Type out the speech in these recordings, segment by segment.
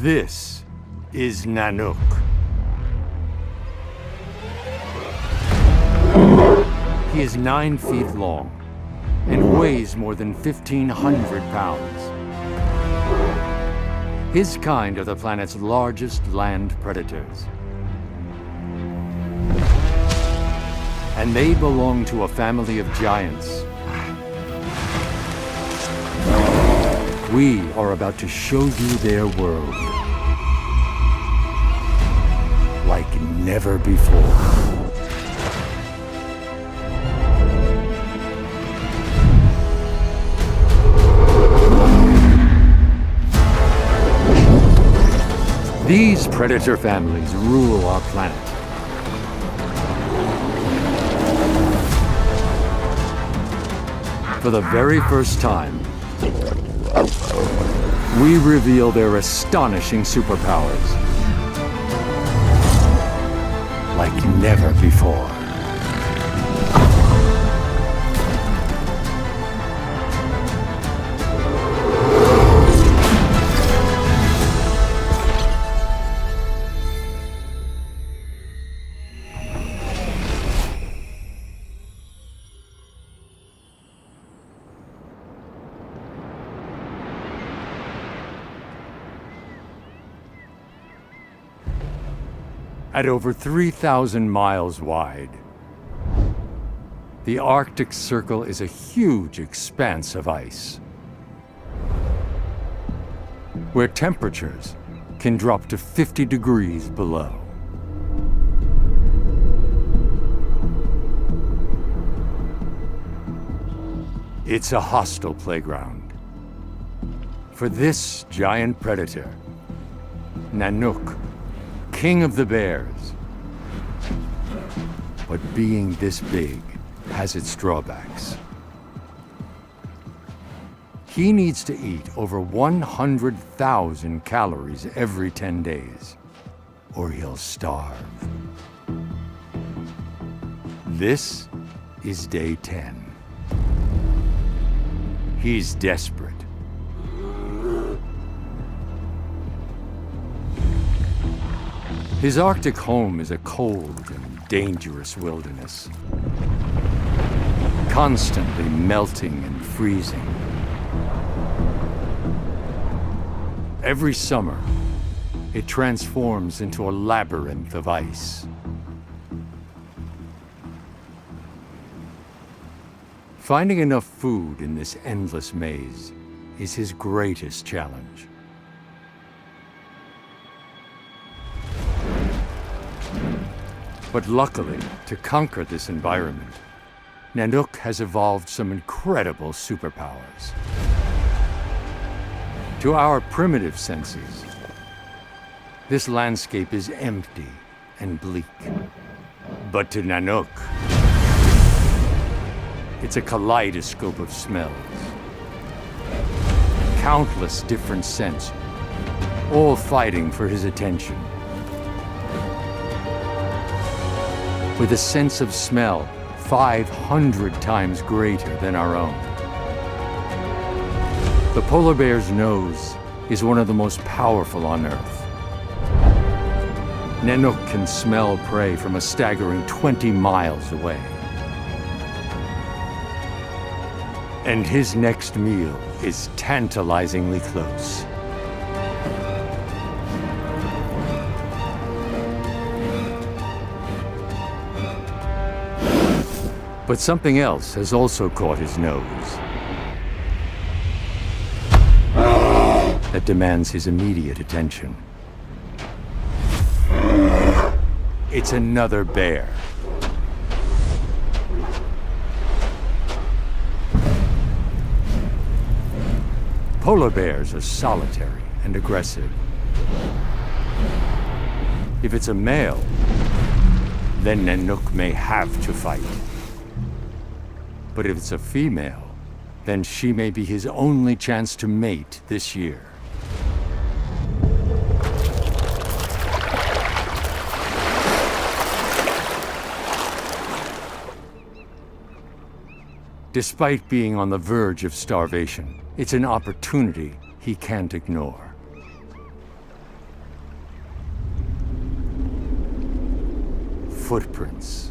This is Nanook. He is 9 feet long and weighs more than 1,500 pounds. His kind are the planet's largest land predators. And they belong to a family of giants. We are about to show you their world like never before. These predator families rule our planet. For the very first time, we reveal their astonishing superpowers like never before. At over 3,000 miles wide, the Arctic Circle is a huge expanse of ice, where temperatures can drop to 50 degrees below. It's a hostile playground for this giant predator, Nanook, king of the bears. But being this big has its drawbacks. He needs to eat over 100,000 calories every 10 days, or he'll starve. This is day 10. He's desperate. His Arctic home is a cold and dangerous wilderness, constantly melting and freezing. Every summer, it transforms into a labyrinth of ice. Finding enough food in this endless maze is his greatest challenge. But luckily, to conquer this environment, Nanook has evolved some incredible superpowers. To our primitive senses, this landscape is empty and bleak. But to Nanook, it's a kaleidoscope of smells. Countless different scents, all fighting for his attention. With a sense of smell 500 times greater than our own. The polar bear's nose is one of the most powerful on Earth. Nanook can smell prey from a staggering 20 miles away. And his next meal is tantalizingly close. But something else has also caught his nose that demands his immediate attention. It's another bear. Polar bears are solitary and aggressive. If it's a male, then Nanook may have to fight. But if it's a female, then she may be his only chance to mate this year. Despite being on the verge of starvation, it's an opportunity he can't ignore. footprints.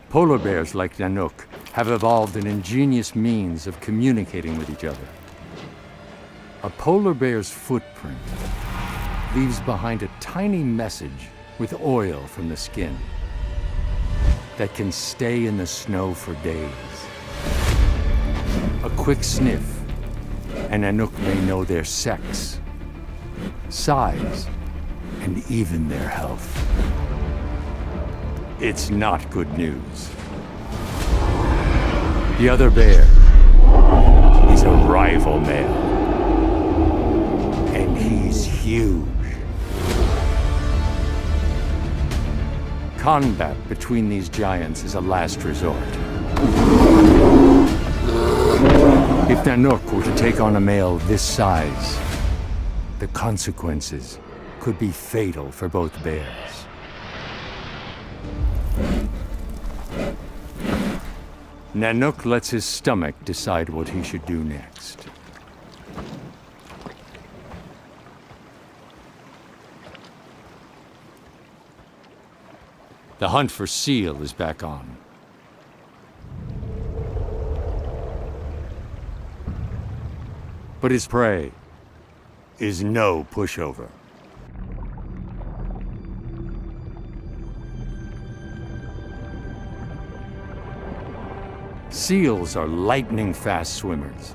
Polar bears like Nanook have evolved an ingenious means of communicating with each other. A polar bear's footprint leaves behind a tiny message with oil from the skin that can stay in the snow for days. A quick sniff, and Nanook may know their sex, size, and even their health. It's not good news. The other bear is a rival male, and he's huge. Combat between these giants is a last resort. If Nanook were to take on a male this size, the consequences could be fatal for both bears. Nanook lets his stomach decide what he should do next. The hunt for seal is back on. But his prey is no pushover. Seals are lightning-fast swimmers,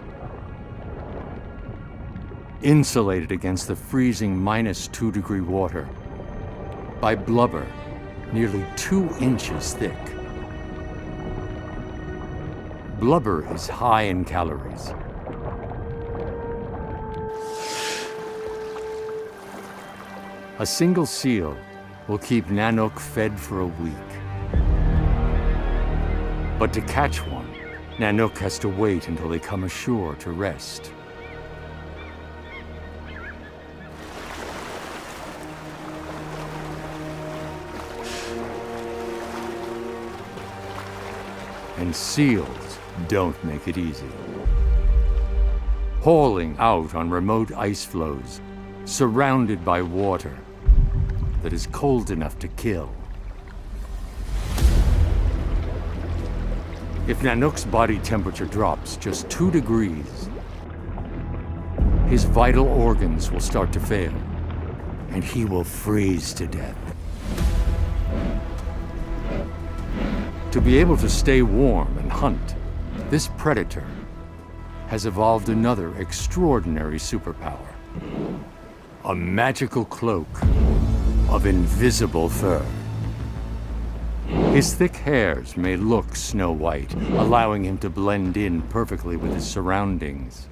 insulated against the freezing -2-degree water by blubber nearly 2 inches thick. Blubber is high in calories. A single seal will keep Nanook fed for a week. But to catch one, Nanook has to wait until they come ashore to rest. And seals don't make it easy. Hauling out on remote ice floes, surrounded by water that is cold enough to kill. If Nanook's body temperature drops just 2 degrees, his vital organs will start to fail, and he will freeze to death. To be able to stay warm and hunt, this predator has evolved another extraordinary superpower: a magical cloak of invisible fur. His thick hairs may look snow white, allowing him to blend in perfectly with his surroundings.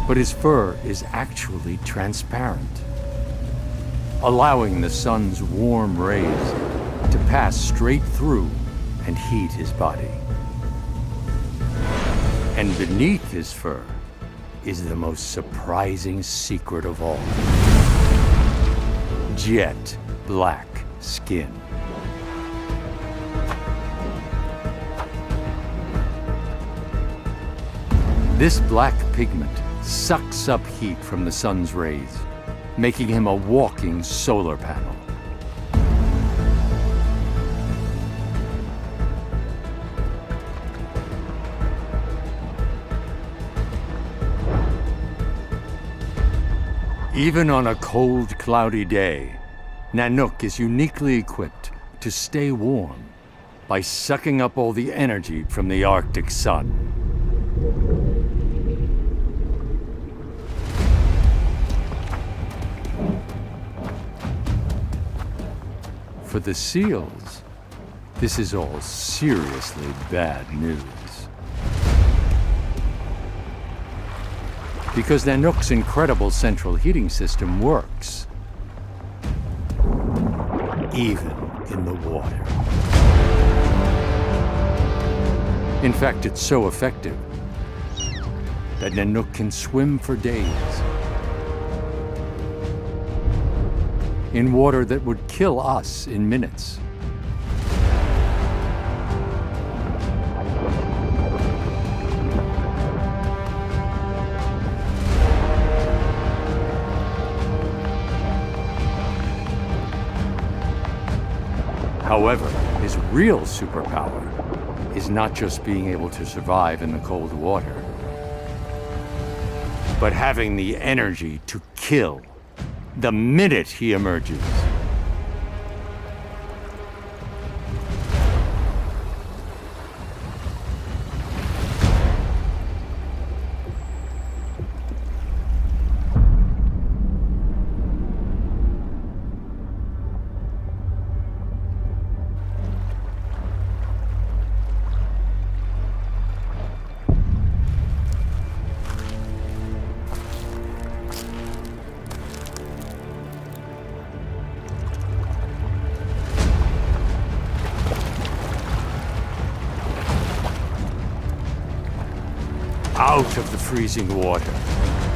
But his fur is actually transparent, allowing the sun's warm rays to pass straight through and heat his body. And beneath his fur is the most surprising secret of all: jet black skin. This black pigment sucks up heat from the sun's rays, making him a walking solar panel. Even on a cold, cloudy day, Nanook is uniquely equipped to stay warm by sucking up all the energy from the Arctic sun. For the seals, this is all seriously bad news. Because Nanook's incredible central heating system works, even in the water. In fact, it's so effective that Nanook can swim for days in water that would kill us in minutes. However, his real superpower is not just being able to survive in the cold water, but having the energy to kill the minute he emerges. Out of the freezing water,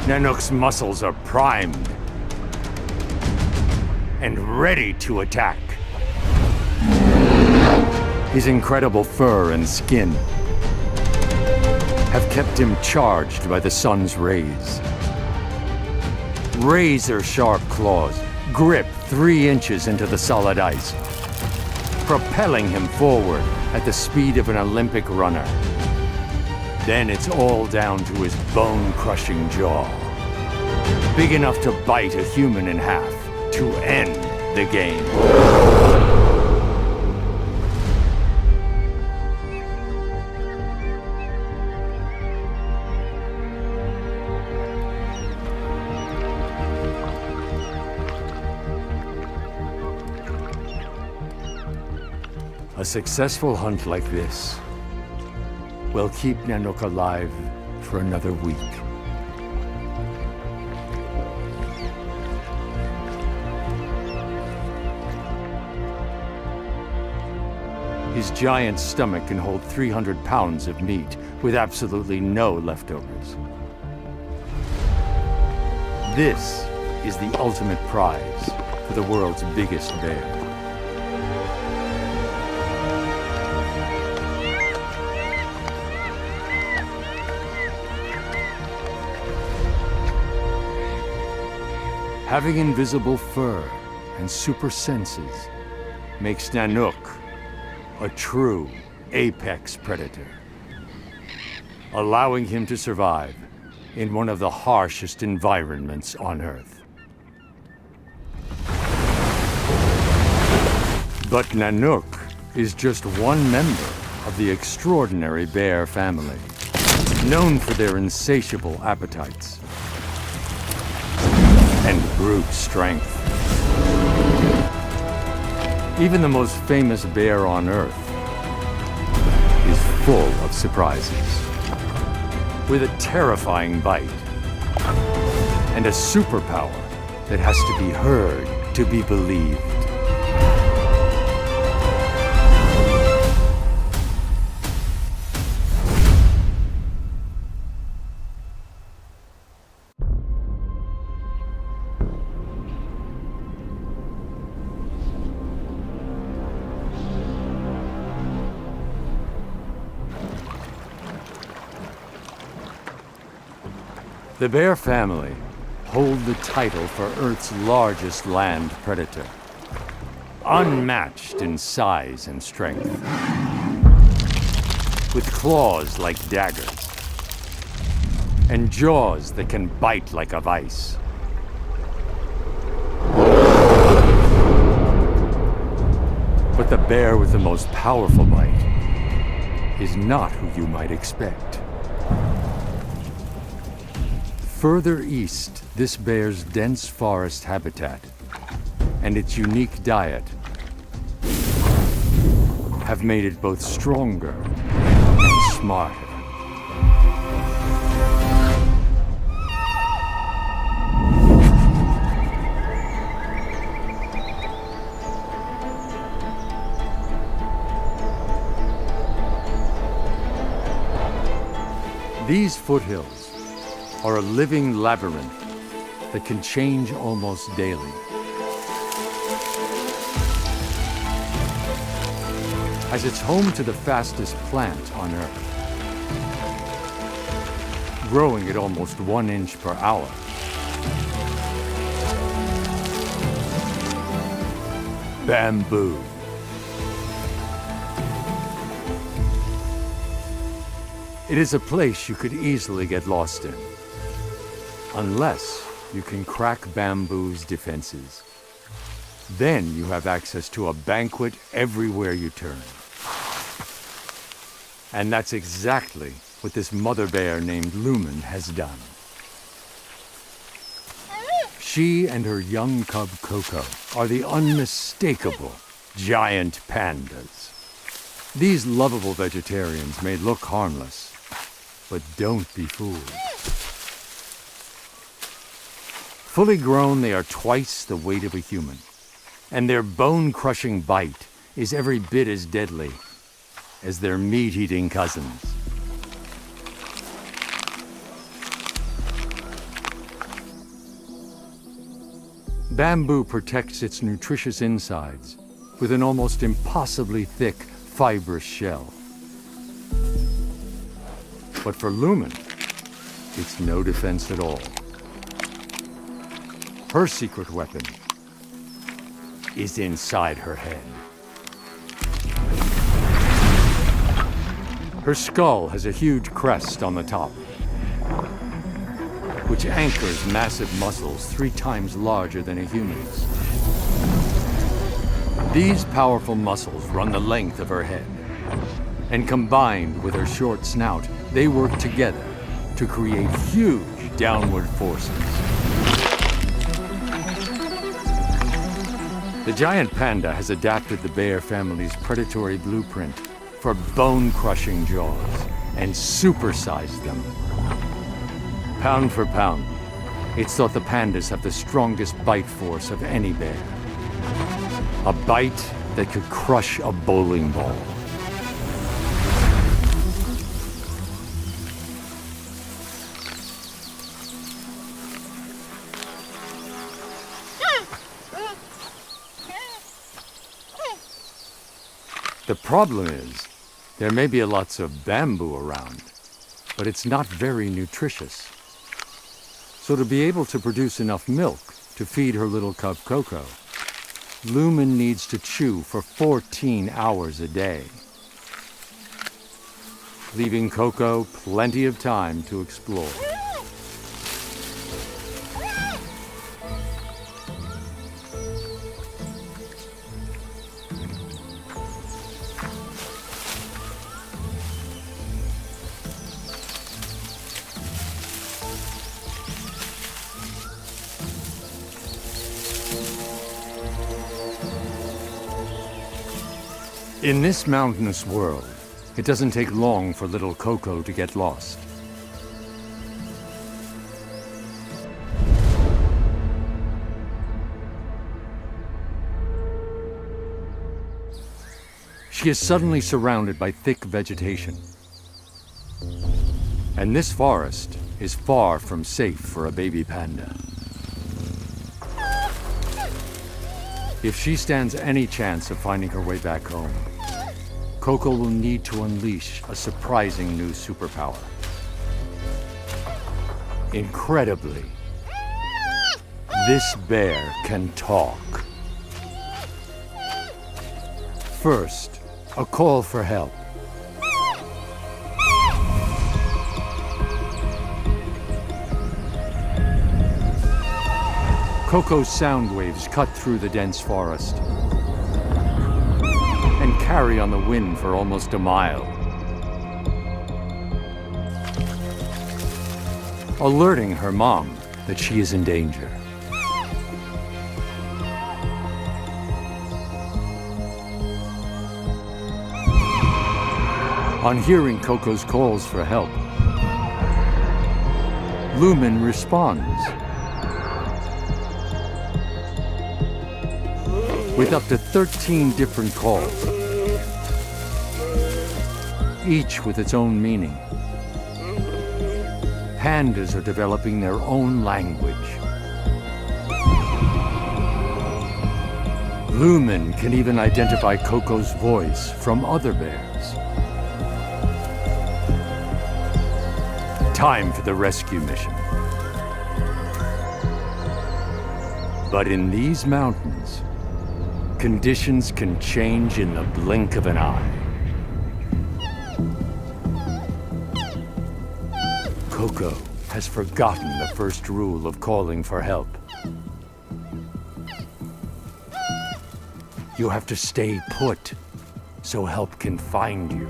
Nanook's muscles are primed and ready to attack. His incredible fur and skin have kept him charged by the sun's rays. Razor-sharp claws grip 3 inches into the solid ice, propelling him forward at the speed of an Olympic runner. Then it's all down to his bone-crushing jaw, big enough to bite a human in half to end the game. A successful hunt like this will keep Nanook alive for another week. His giant stomach can hold 300 pounds of meat with absolutely no leftovers. This is the ultimate prize for the world's biggest bear. Having invisible fur and super senses makes Nanook a true apex predator, allowing him to survive in one of the harshest environments on Earth. But Nanook is just one member of the extraordinary bear family, known for their insatiable appetites and brute strength. Even the most famous bear on Earth is full of surprises, with a terrifying bite and a superpower that has to be heard to be believed. The bear family hold the title for Earth's largest land predator, unmatched in size and strength, with claws like daggers and jaws that can bite like a vice. But the bear with the most powerful bite is not who you might expect. Further east, this bear's dense forest habitat and its unique diet have made it both stronger and smarter. These foothills are a living labyrinth that can change almost daily. As it's home to the fastest plant on Earth, growing at almost 1 inch per hour. Bamboo. It is a place you could easily get lost in, unless you can crack Bamboo's defenses. Then you have access to a banquet everywhere you turn. And that's exactly what this mother bear named Lumen has done. She and her young cub Coco are the unmistakable giant pandas. These lovable vegetarians may look harmless, but don't be fooled. Fully grown, they are twice the weight of a human, and their bone-crushing bite is every bit as deadly as their meat-eating cousins. Bamboo protects its nutritious insides with an almost impossibly thick, fibrous shell. But for Lumen, it's no defense at all. Her secret weapon is inside her head. Her skull has a huge crest on the top, which anchors massive muscles 3 times larger than a human's. These powerful muscles run the length of her head, and combined with her short snout, they work together to create huge downward forces. The giant panda has adapted the bear family's predatory blueprint for bone-crushing jaws and supersized them. Pound for pound, it's thought the pandas have the strongest bite force of any bear. A bite that could crush a bowling ball. The problem is, there may be lots of bamboo around, but it's not very nutritious. So to be able to produce enough milk to feed her little cub Coco, Lumen needs to chew for 14 hours a day, leaving Coco plenty of time to explore. In this mountainous world, it doesn't take long for little Coco to get lost. She is suddenly surrounded by thick vegetation. And this forest is far from safe for a baby panda. If she stands any chance of finding her way back home, Coco will need to unleash a surprising new superpower. Incredibly, this bear can talk. First, a call for help. Coco's sound waves cut through the dense forest and carry on the wind for almost a mile, alerting her mom that she is in danger. On hearing Coco's calls for help, Lumen responds with up to 13 different calls, each with its own meaning. Pandas are developing their own language. Lumen can even identify Coco's voice from other bears. Time for the rescue mission. But in these mountains, conditions can change in the blink of an eye. Coco has forgotten the first rule of calling for help. You have to stay put so help can find you.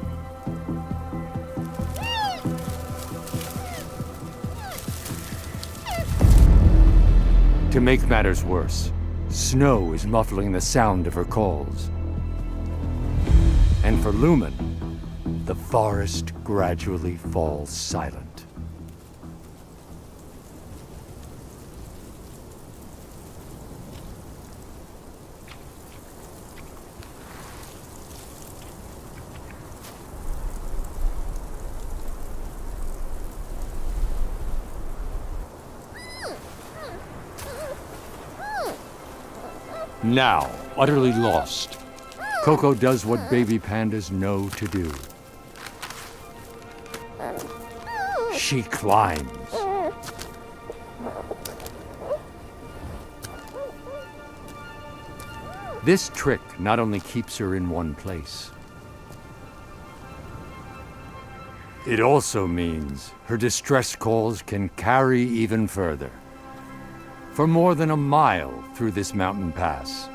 To make matters worse, snow is muffling the sound of her calls. And for Lumen, the forest gradually falls silent. Now, utterly lost, Coco does what baby pandas know to do. She climbs. This trick not only keeps her in one place, it also means her distress calls can carry even further. For more than a mile through this mountain pass.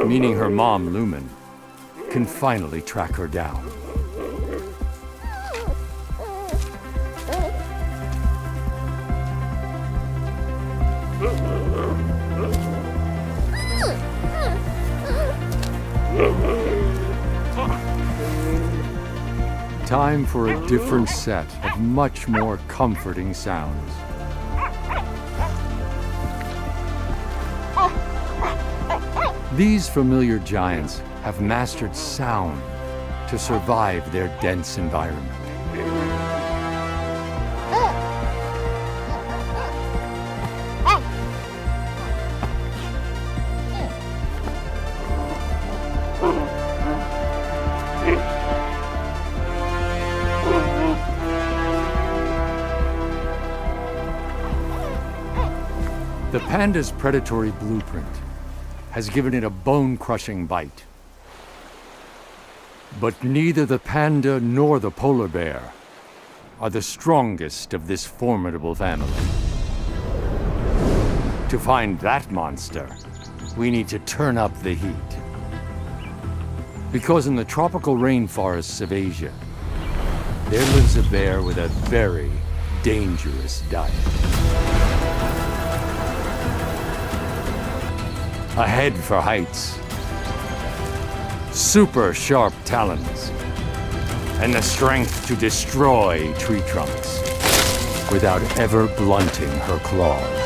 Meaning her mom, Lumen, can finally track her down. Time for a different set of much more comforting sounds. These familiar giants have mastered sound to survive their dense environment. The panda's predatory blueprint has given it a bone-crushing bite. But neither the panda nor the polar bear are the strongest of this formidable family. To find that monster, we need to turn up the heat. Because in the tropical rainforests of Asia, there lives a bear with a very dangerous diet. A head for heights, super sharp talons, and the strength to destroy tree trunks without ever blunting her claws.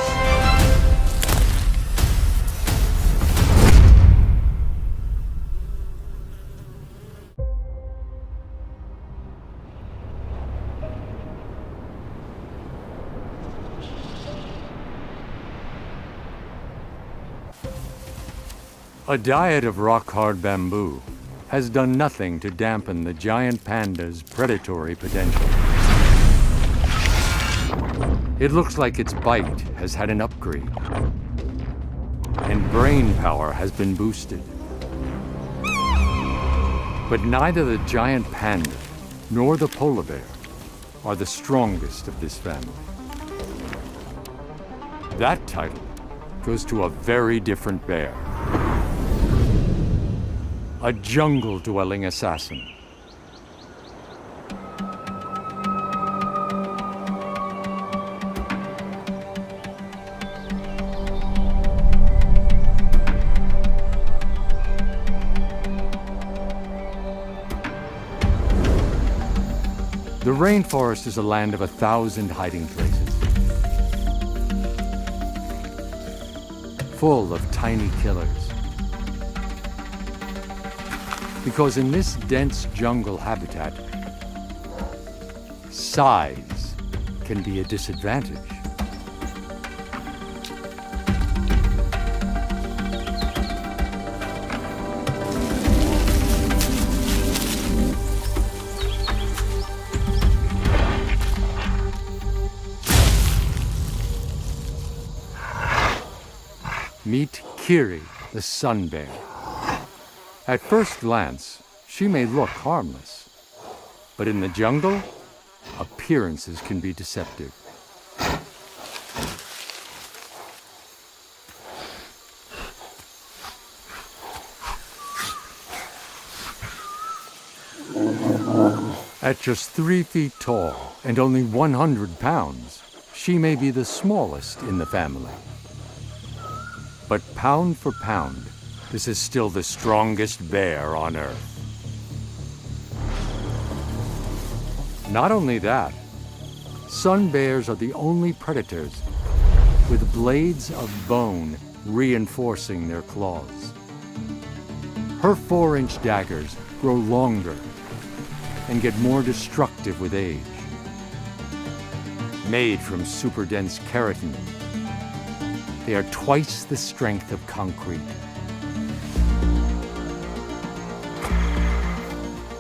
A diet of rock-hard bamboo has done nothing to dampen the giant panda's predatory potential. It looks like its bite has had an upgrade, and brain power has been boosted. But neither the giant panda nor the polar bear are the strongest of this family. That title goes to a very different bear. A jungle-dwelling assassin. The rainforest is a land of 1,000 hiding places, full of tiny killers. Because in this dense jungle habitat, size can be a disadvantage. Meet Kiri, the sun bear. At first glance, she may look harmless, but in the jungle, appearances can be deceptive. At just 3 feet tall and only 100 pounds, she may be the smallest in the family. But pound for pound, this is still the strongest bear on Earth. Not only that, sun bears are the only predators with blades of bone reinforcing their claws. Her 4-inch daggers grow longer and get more destructive with age. Made from super dense keratin, they are twice the strength of concrete.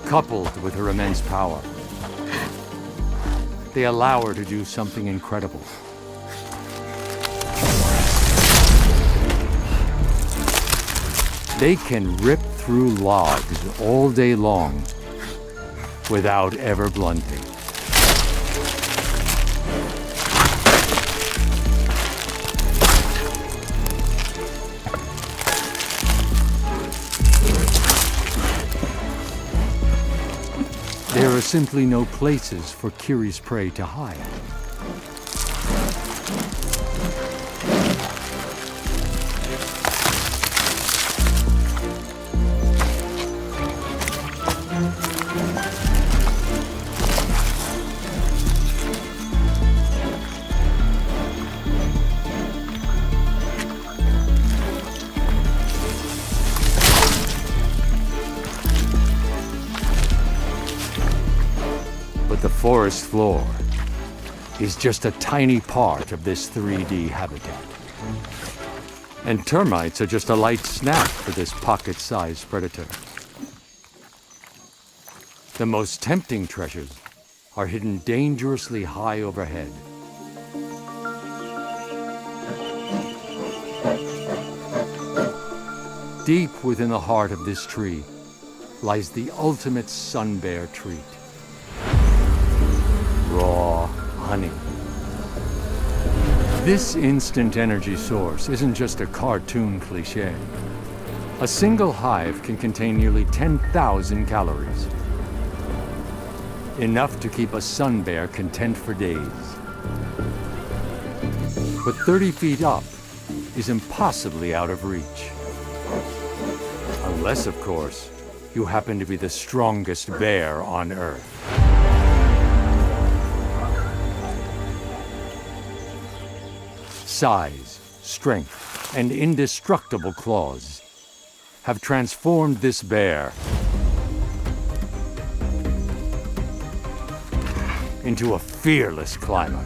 Coupled with her immense power, they allow her to do something incredible. They can rip through logs all day long without ever blunting. There are simply no places for Kiri's prey to hide. The forest floor is just a tiny part of this 3D habitat. And termites are just a light snack for this pocket-sized predator. The most tempting treasures are hidden dangerously high overhead. Deep within the heart of this tree lies the ultimate sun bear treat. Raw honey. This instant energy source isn't just a cartoon cliche. A single hive can contain nearly 10,000 calories. Enough to keep a sun bear content for days. But 30 feet up is impossibly out of reach. Unless, of course, you happen to be the strongest bear on Earth. Size, strength, and indestructible claws have transformed this bear into a fearless climber.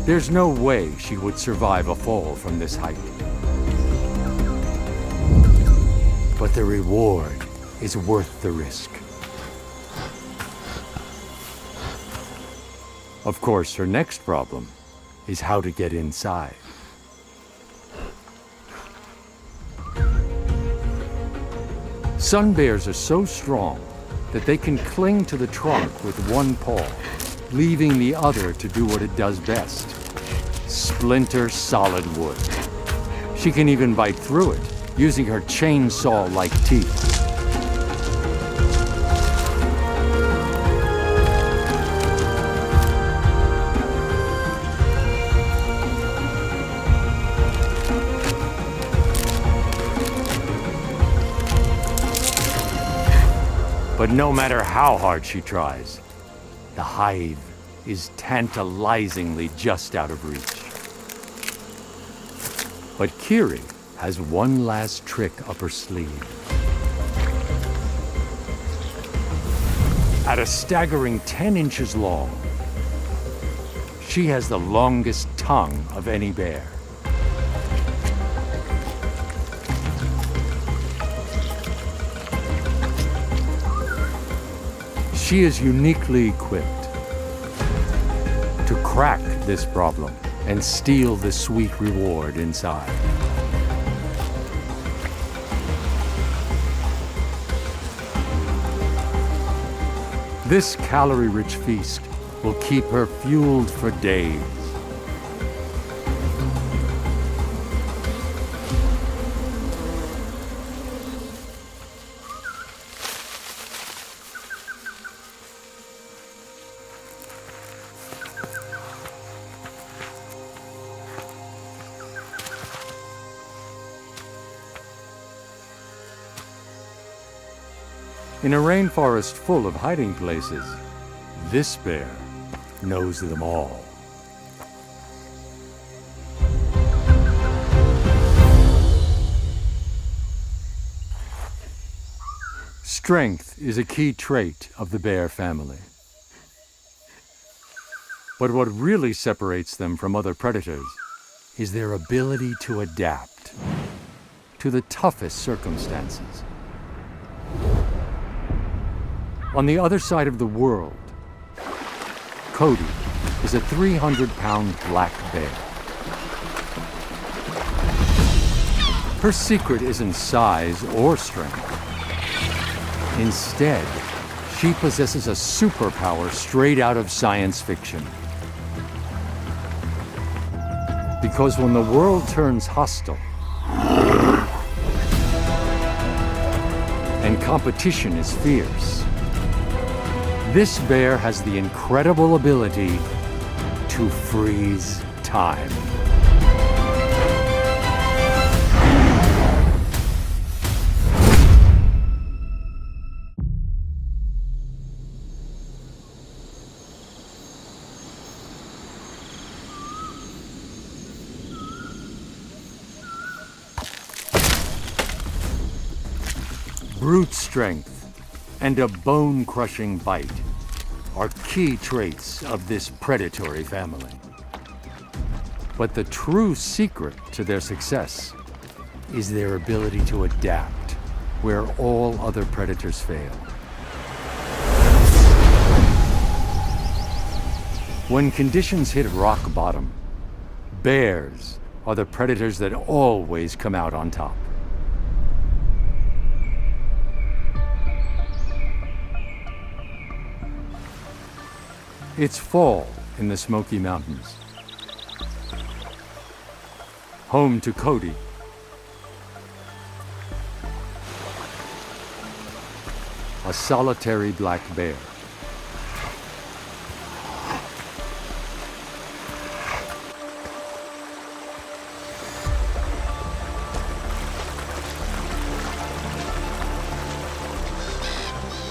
There's no way she would survive a fall from this height. But the reward is worth the risk. Of course, her next problem is how to get inside. Sun bears are so strong that they can cling to the trunk with one paw, leaving the other to do what it does best: splinter solid wood. She can even bite through it, using her chainsaw-like teeth. But no matter how hard she tries, the hive is tantalizingly just out of reach. But Kiri has one last trick up her sleeve. At a staggering 10 inches long, she has the longest tongue of any bear. She is uniquely equipped to crack this problem and steal the sweet reward inside. This calorie-rich feast will keep her fueled for days. In a rainforest full of hiding places, this bear knows them all. Strength is a key trait of the bear family. But what really separates them from other predators is their ability to adapt to the toughest circumstances. On the other side of the world, Cody is a 300-pound black bear. Her secret isn't size or strength. Instead, she possesses a superpower straight out of science fiction. Because when the world turns hostile and competition is fierce, this bear has the incredible ability to freeze time. Brute strength and a bone-crushing bite are key traits of this predatory family. But the true secret to their success is their ability to adapt where all other predators fail. When conditions hit rock bottom, bears are the predators that always come out on top. It's fall in the Smoky Mountains, home to Cody, a solitary black bear.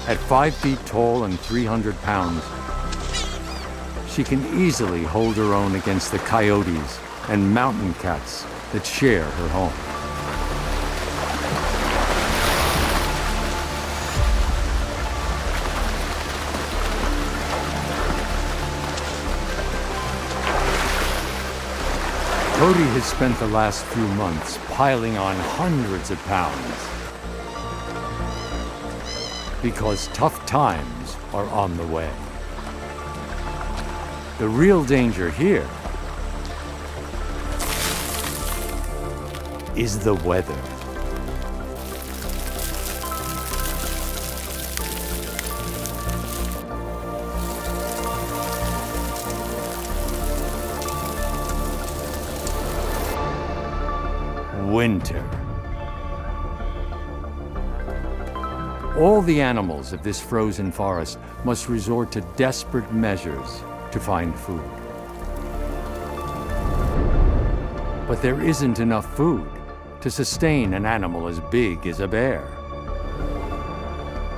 At 5 feet tall and 300 pounds, she can easily hold her own against the coyotes and mountain cats that share her home. Cody has spent the last few months piling on hundreds of pounds because tough times are on the way. The real danger here is the weather. Winter. All the animals of this frozen forest must resort to desperate measures to find food. But there isn't enough food to sustain an animal as big as a bear.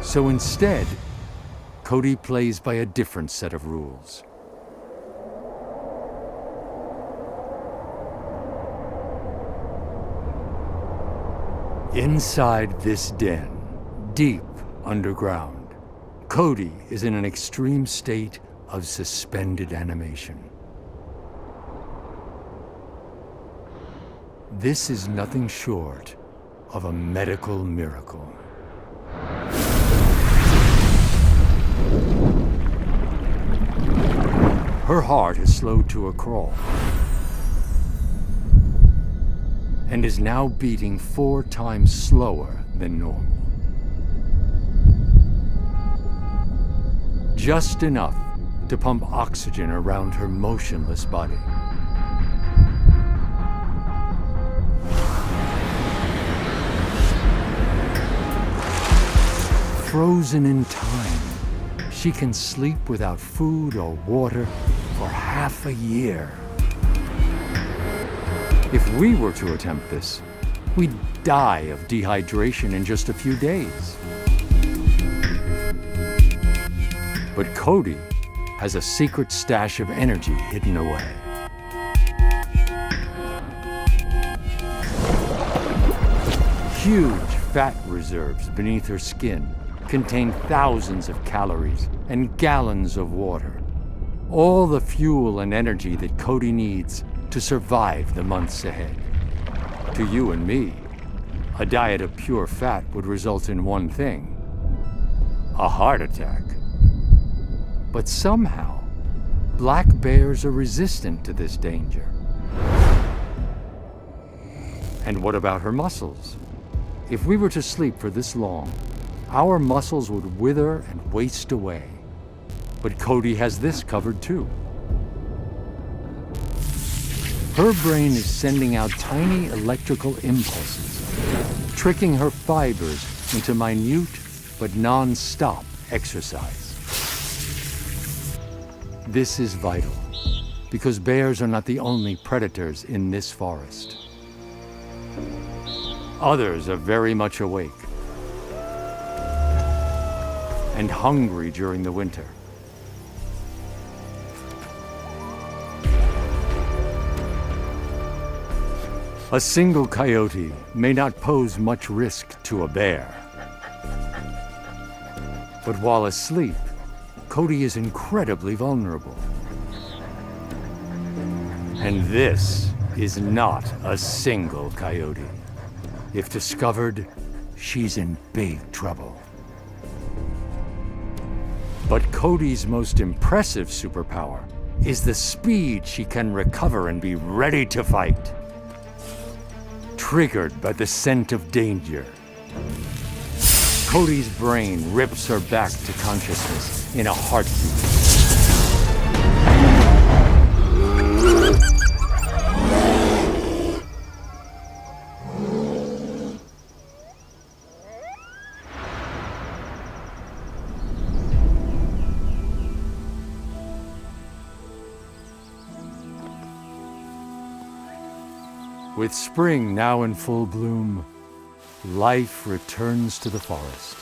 So instead, Cody plays by a different set of rules. Inside this den, deep underground, Cody is in an extreme state of suspended animation. This is nothing short of a medical miracle. Her heart has slowed to a crawl and is now beating 4 times slower than normal. Just enough to pump oxygen around her motionless body. Frozen in time, she can sleep without food or water for half a year. If we were to attempt this, we'd die of dehydration in just a few days. But Cody has a secret stash of energy hidden away. Huge fat reserves beneath her skin contain thousands of calories and gallons of water. All the fuel and energy that Cody needs to survive the months ahead. To you and me, a diet of pure fat would result in one thing: a heart attack. But somehow, black bears are resistant to this danger. And what about her muscles? If we were to sleep for this long, our muscles would wither and waste away. But Cody has this covered too. Her brain is sending out tiny electrical impulses, tricking her fibers into minute but non-stop exercise. This is vital, because bears are not the only predators in this forest. Others are very much awake and hungry during the winter. A single coyote may not pose much risk to a bear. But while asleep, Cody is incredibly vulnerable. And this is not a single coyote. If discovered, she's in big trouble. But Cody's most impressive superpower is the speed she can recover and be ready to fight. Triggered by the scent of danger, Cody's brain rips her back to consciousness in a heartbeat. With spring now in full bloom, life returns to the forest.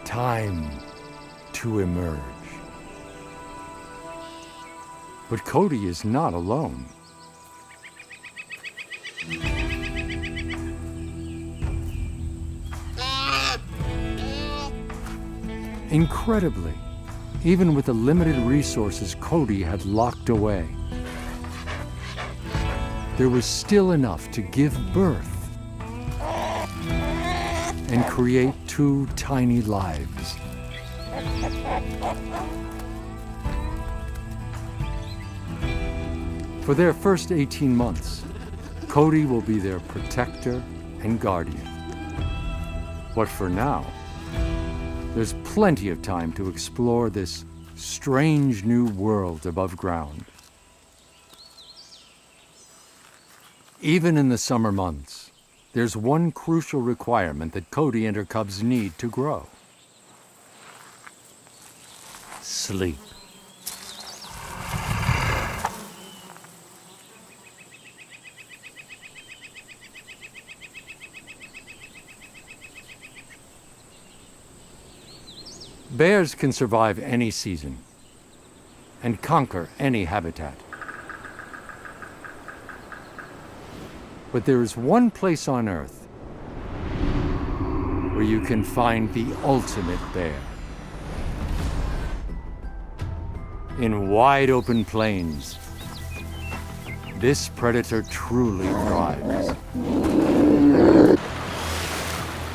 Time to emerge. But Cody is not alone. Incredibly, even with the limited resources Cody had locked away, there was still enough to give birth and create 2 tiny lives. For their first 18 months, Cody will be their protector and guardian. But for now, there's plenty of time to explore this strange new world above ground. Even in the summer months, there's one crucial requirement that Cody and her cubs need to grow: sleep. Bears can survive any season and conquer any habitat. But there is one place on Earth where you can find the ultimate bear. In wide open plains, this predator truly thrives.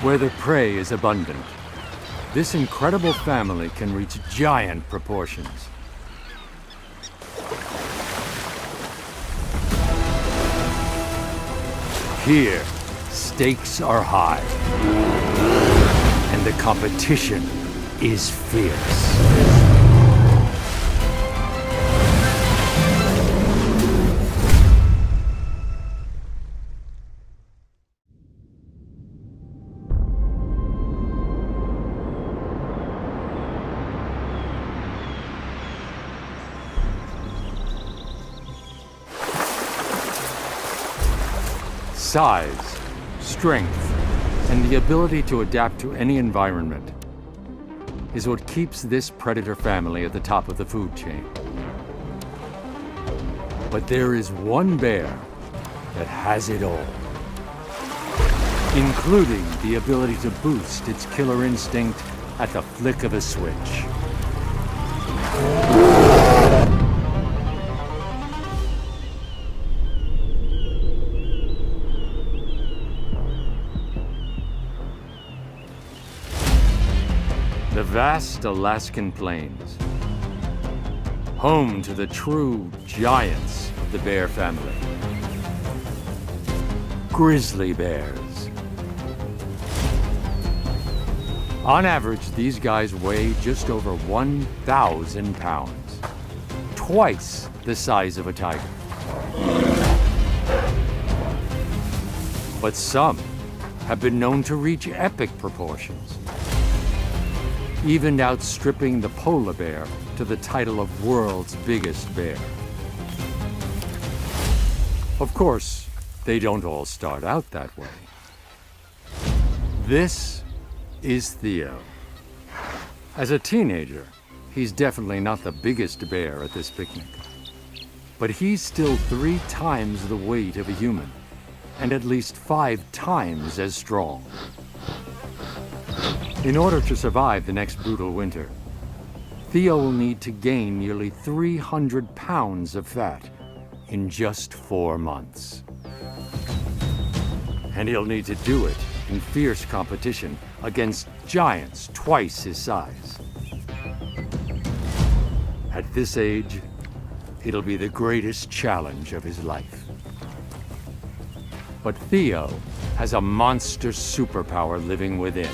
Where the prey is abundant, this incredible family can reach giant proportions. Here, stakes are high, and the competition is fierce. Size, strength, and the ability to adapt to any environment is what keeps this predator family at the top of the food chain. But there is one bear that has it all, including the ability to boost its killer instinct at the flick of a switch. The vast Alaskan plains, home to the true giants of the bear family. Grizzly bears. On average, these guys weigh just over 1,000 pounds, twice the size of a tiger. But some have been known to reach epic proportions, even outstripping the polar bear to the title of world's biggest bear. Of course, they don't all start out that way. This is Theo. As a teenager, he's definitely not the biggest bear at this picnic. But he's still 3 times the weight of a human, and at least 5 times as strong. In order to survive the next brutal winter, Theo will need to gain nearly 300 pounds of fat in just 4 months. And he'll need to do it in fierce competition against giants twice his size. At this age, it'll be the greatest challenge of his life. But Theo has a monster superpower living within.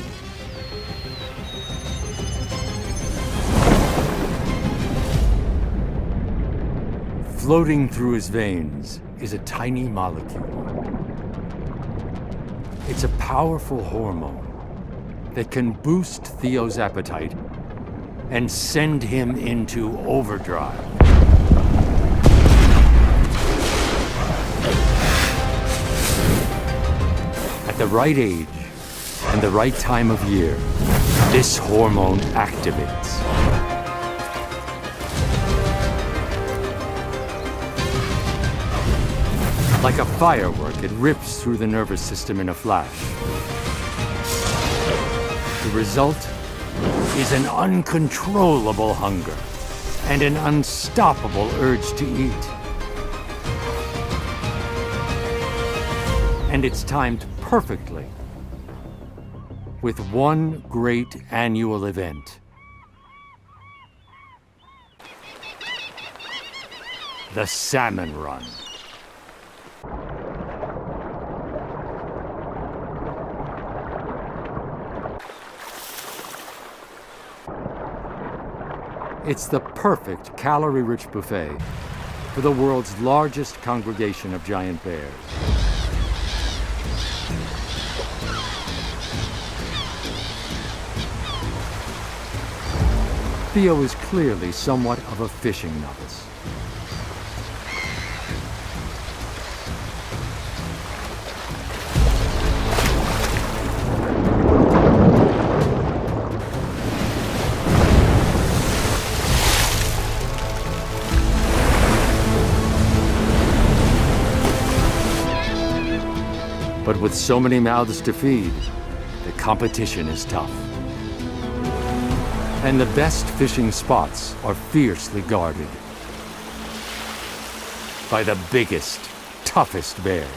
Floating through his veins is a tiny molecule. It's a powerful hormone that can boost Theo's appetite and send him into overdrive. At the right age and the right time of year, this hormone activates. Like a firework, it rips through the nervous system in a flash. The result is an uncontrollable hunger and an unstoppable urge to eat. And it's timed perfectly with one great annual event. The Salmon Run. It's the perfect calorie-rich buffet for the world's largest congregation of giant bears. Theo is clearly somewhat of a fishing novice. with so many mouths to feed, the competition is tough. And the best fishing spots are fiercely guarded by the biggest, toughest bears.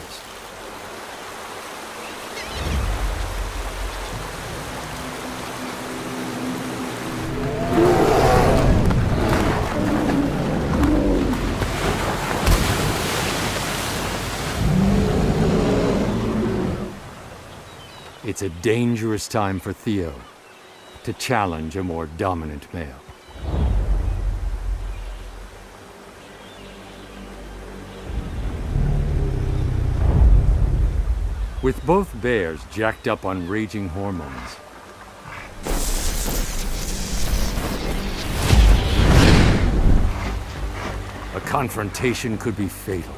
It's a dangerous time for Theo to challenge a more dominant male. With both bears jacked up on raging hormones, a confrontation could be fatal.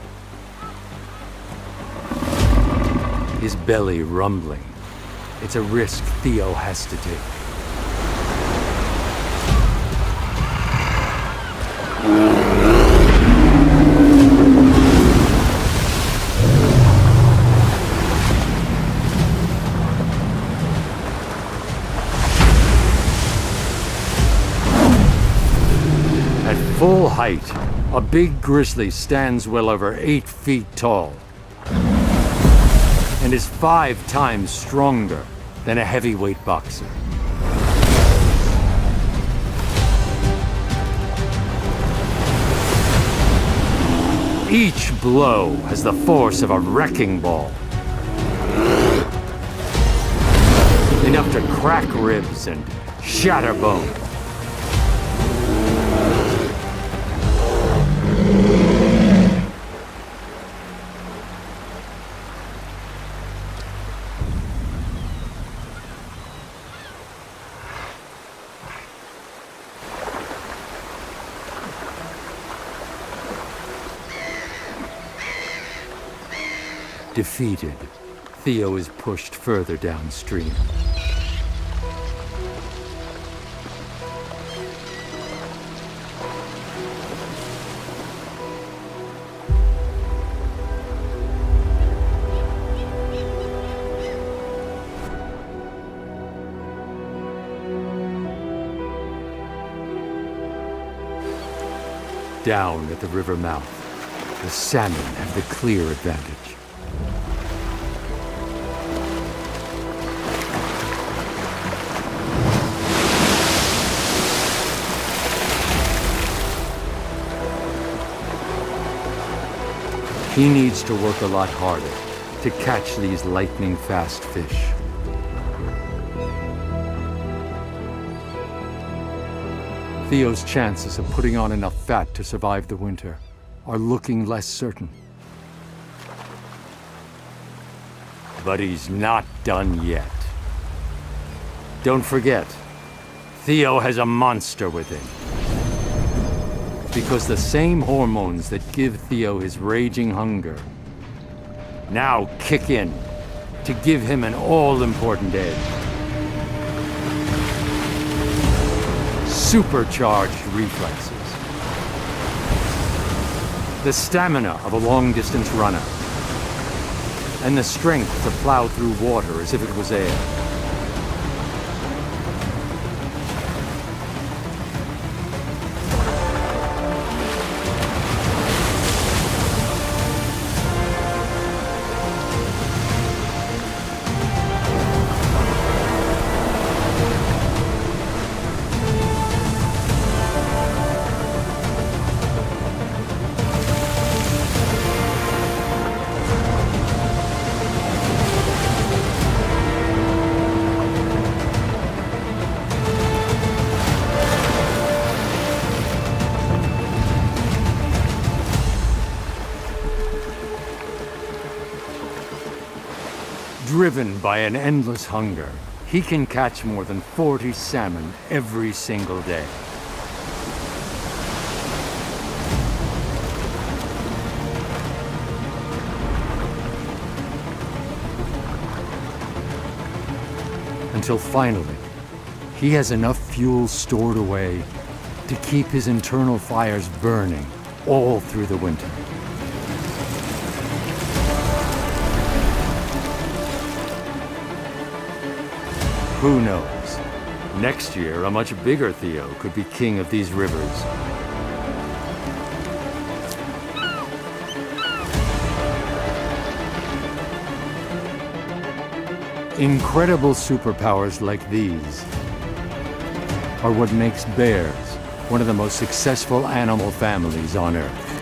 His belly rumbling. It's a risk Theo has to take. At full height, a big grizzly stands well over 8 feet tall and is 5 times stronger than a heavyweight boxer. Each blow has the force of a wrecking ball, enough to crack ribs and shatter bone. Defeated, Theo is pushed further downstream. Down at the river mouth, the salmon have the clear advantage. He needs to work a lot harder to catch these lightning-fast fish. Theo's chances of putting on enough fat to survive the winter are looking less certain. But he's not done yet. Don't forget, Theo has a monster within. Because the same hormones that give Theo his raging hunger now kick in to give him an all-important edge. Supercharged reflexes. The stamina of a long-distance runner. And the strength to plow through water as if it was air. Driven by an endless hunger, he can catch more than 40 salmon every single day. Until finally, he has enough fuel stored away to keep his internal fires burning all through the winter. Who knows? Next year, a much bigger Theo could be king of these rivers. Incredible superpowers like these are what makes bears one of the most successful animal families on Earth.